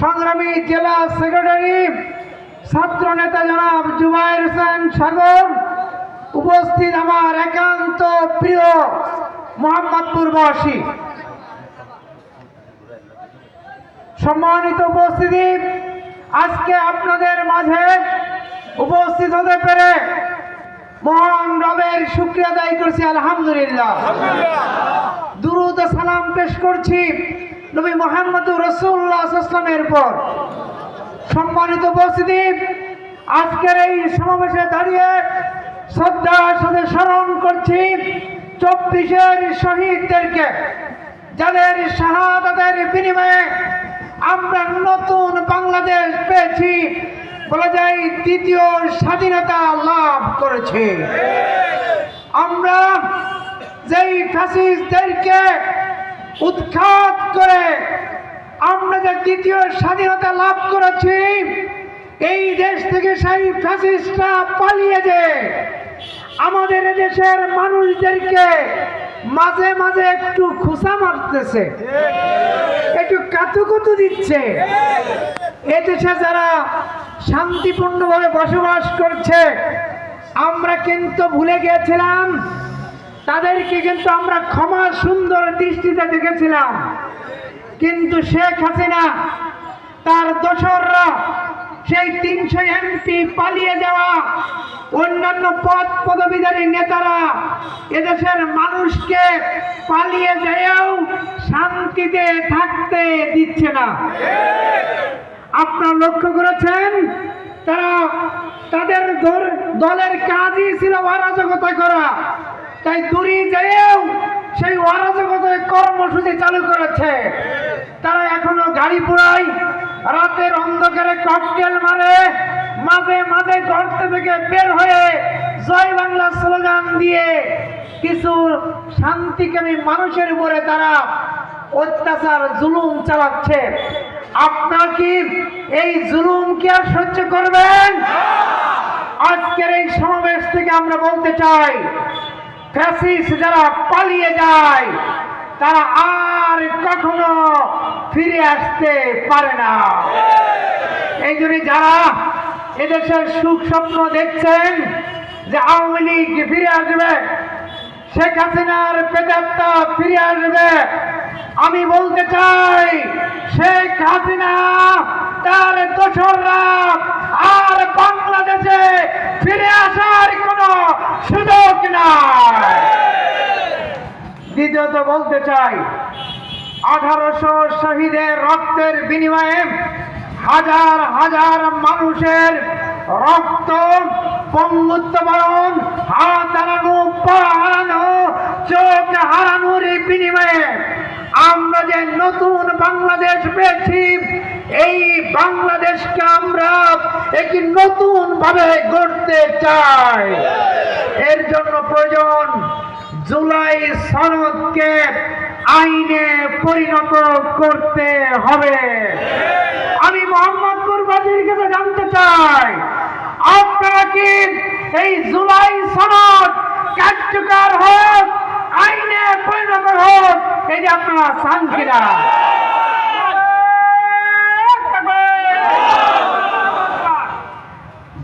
সংগ্রামী জেলা সেক্রেটারি ছাত্র নেতা জনাব জুবায়ের হোসেন সাগর, উপস্থিত আমার একান্ত প্রিয় মোহাম্মদপুরবাসী, সম্মানিত উপস্থিতি, আজকে আপনাদের মাঝে উপস্থিত হতে পেরে মহান রবের শুকরিয়া আদায় করছি আলহামদুলিল্লাহ। দুরূদ ও সালাম পেশ করছি নবী মুহাম্মদুর রাসূলুল্লাহ সাল্লাল্লাহু আলাইহি ওয়াসাল্লামের উপর। সম্মানিত উপস্থিতি, আজকের এই সমাবেশে দাঁড়িয়ে শ্রদ্ধার সাথে স্মরণ করছি 24-এর শহীদদেরকে, যাদের শাহাদাতের বিনিময়ে আমরা নতুন বাংলাদেশ পেয়েছি, বলা যায় দ্বিতীয় স্বাধীনতা লাভ করেছে। আমরা যেই ফ্যাসিস্টদেরকে উৎখাত করে আমরা যে দ্বিতীয় স্বাধীনতা লাভ করেছি, এই দেশ থেকে সেই ফ্যাসিস্টরা পালিয়ে যে আমাদের দেশের মানুষদেরকে মাঝে মাঝে একটু খুশা মারতেছে, একটু কাতুকুতু দিচ্ছে। এদেশে যারা শান্তিপূর্ণভাবে বসবাস করছে, আমরা কিন্তু ভুলে গিয়েছিলাম, তাদেরকে কিন্তু আমরা ক্ষমা সুন্দর দৃষ্টিতে দেখেছিলাম। কিন্তু শেখ হাসিনা তার দোসররা, সেই 300 এমপি পালিয়ে যাওয়া অন্যান্য পদ পদবীধারী নেতারা এদেশের মানুষকে পালিয়ে যেও শান্তিতে থাকতে দিচ্ছে না। আপনারা লক্ষ্য করেছেন, তাদের দলের কাজই ছিল অরাজকতা করা, তাই দূরে যেও সেই অরাজকতার কর্মসূচি চালু করেছে। তারা এখনো গাড়ি পোড়ায়, রাতের অন্ধকারে ককটেল মারে, মাঝে মাঝে গর্ত থেকে বের হয়ে জয় বাংলা স্লোগান দিয়ে কিছু শান্তিকামী মানুষের উপরে তারা অত্যাচার জুলুম চালাচ্ছে। আপনার কি এই জুলুম কি আর সহ্য করবেন? আজকের এই সমাবেশ থেকে আমরা বলতে চাই, ফ্যাসিস্ট যারা পালিয়ে যায় তারা আর কখনো ফিরে আসতে পারে না। এই জন্য যারা এদেশের সুখ স্বপ্ন দেখছেন যে আওয়ামী লীগ ফিরে আসবে, শেখ হাসিনার প্রেতাত্মা ফিরে আসবে, আমি বলতে চাই শেখ হাসিনা তার দোসররা আর বাংলাদেশে ফিরে আসার কোনো সুযোগ নাই। দ্বিতীয়ত বলতে চাই, 1800 শহীদের রক্তের বিনিময়ে হাজার হাজার মানুষের রক্ত, বন্ধুত্ব বরণ, হাত হারানো, পা হারানো, চোখ হারানোর বিনিময়ে আমরা যে নতুন বাংলাদেশ পেয়েছি, এই বাংলাদেশকে আমরা একটি নতুন ভাবে গড়তে চাই। এর জন্য প্রয়োজন জুলাই সনদকে আইনে পরিণত করতে হবে। আমি মোহাম্মদপুরবাসীর কাছে জানতে চাই, আপনারা কি এই জুলাই সনদ কার্যকর হোক, আইনে পরিণত হোক, এই যে আপনারা চান কিনা?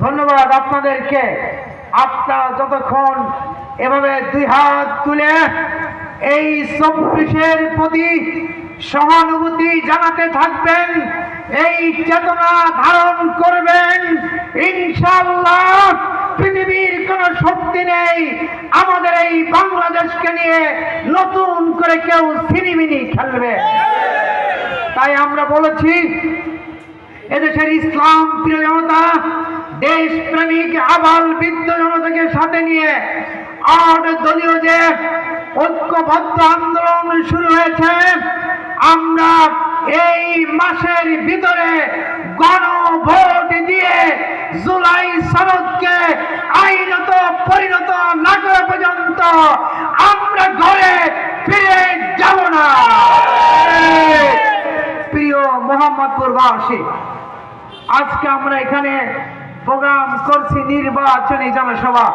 ধন্যবাদ আপনাদেরকে। আপনারা যতক্ষণ এভাবে দুই হাত তুলে এই 24-এর প্রতি সহানুভূতি জানাতে থাকবেন, এই চেতনা ধারণ করবেন, ইনশাআল্লাহ পৃথিবীর কোন শক্তি নেই আমাদের এই বাংলাদেশকে নিয়ে নতুন করে কেউ ছিনিমিনি খেলবে। তাই আমরা বলেছি, এদেশের ইসলাম প্রিয় জনতা, দেশ প্রেমিক আবাল বৃদ্ধ জনতাকে সাথে নিয়ে 8 দলীয় যে ঐক্যবদ্ধ আন্দোলন শুরু হয়েছে, আমরা এই মাসের ভিতরে গণভোট দিয়ে জুলাই সনদকে আইনত পরিণত না করা পর্যন্ত আমরা ঘরে ফিরে যাব না। প্রিয় মোহাম্মদপুরবাসী, আজকে আমরা এখানে প্রোগ্রাম করছি নির্বাচনী জনসভা,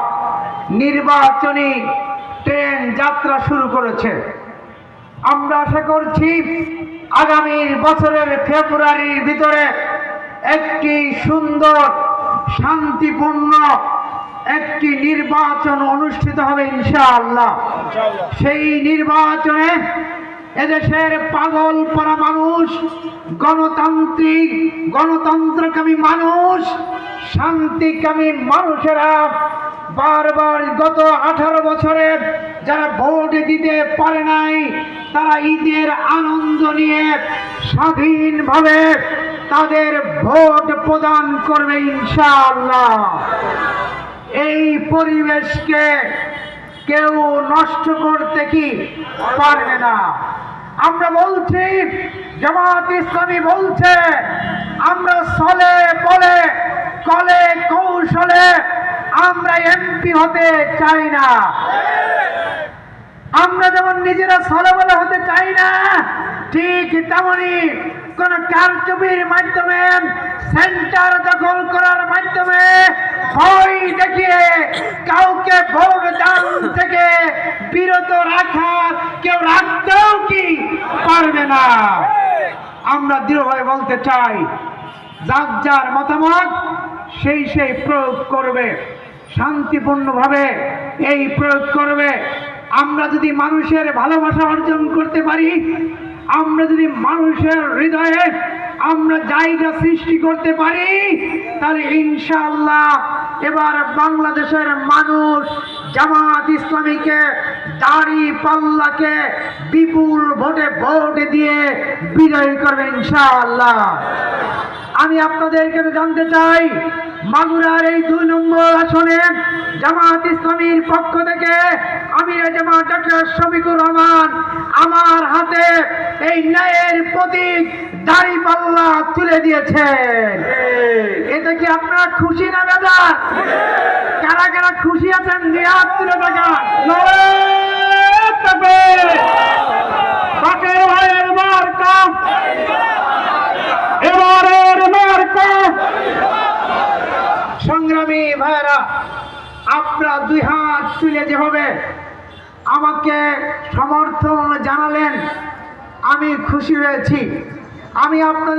নির্বাচনী ট্রেন যাত্রা শুরু করেছে। আমরা আশা করছি আগামী বছরের ফেব্রুয়ারির ভিতরে একটি সুন্দর শান্তিপূর্ণ একটি নির্বাচন অনুষ্ঠিত হবে ইনশাআল্লাহ। সেই নির্বাচনে এদেশের পাগল পারা মানুষ, গণতন্ত্রকামী মানুষ, শান্তিকামী মানুষেরা বারবার গত 18 বছরে যারা ভোট দিতে পারে নাই, তারা ঈদের আনন্দ নিয়ে স্বাধীনভাবে তাদের ভোট প্রদান করবে ইনশাআল্লাহ। এই পরিবেশকে কেউ নষ্ট করতে কি পারবে না। আমরা বলছি, জামাত ইসলামী বলছে, আমরা ছলে বলে কলে কৌশলে আমরা এমপি হতে চাই না। আমরা যেমন নিজেরা ছলে বলে হতে চাই না, ঠিক তেমনি কোন কারচুপির মাধ্যমে, সেন্টার দখল করার মাধ্যমে, ভয় দেখিয়ে কাউকে ভোট দান থেকে বিরত রাখার কেউ রাখতেও কি পারবে না। আমরা দৃঢ়ভাবে বলতে চাই, যার যার মতামত সেই প্রয়োগ করবে, শান্তিপূর্ণভাবে এই প্রয়োগ করবে। আমরা যদি মানুষের ভালোবাসা অর্জন করতে পারি, আমরা যদি মানুষের হৃদয়ে আমরা জায়গা সৃষ্টি করতে পারি, তাহলে ইনশাআল্লাহ এবার বাংলাদেশের মানুষ জামাত ইসলামীকে, দাঁড়িপাল্লাকে বিপুল ভোটে ভোট দিয়ে বিজয়ী করবে ইনশাআল্লাহ। আমি আপনাদেরকে জানতে চাই, মাগুরার এই 2 নম্বর আসনে জামাত ইসলামীর পক্ষ থেকে আমির জামাত ডক্টর শফিকুর রহমান আমার হাতে এই ন্যায়ের প্রতীক দাঁড়িপাল্লা তুলে দিয়েছেন। এতে কি আপনারা খুশি না বেজার? কারা কারা খুশি আছেন হাত তুলে দেখান। বাকের ভাইয়ের মার্কা, এবারের মার্কা। সংগ্রামী ভাইয়েরা, আপনারা 2 হাত তুলে যেভাবে আমাকে সমর্থন জানালেন, আমি খুশি হয়েছি। আমি আপনাদের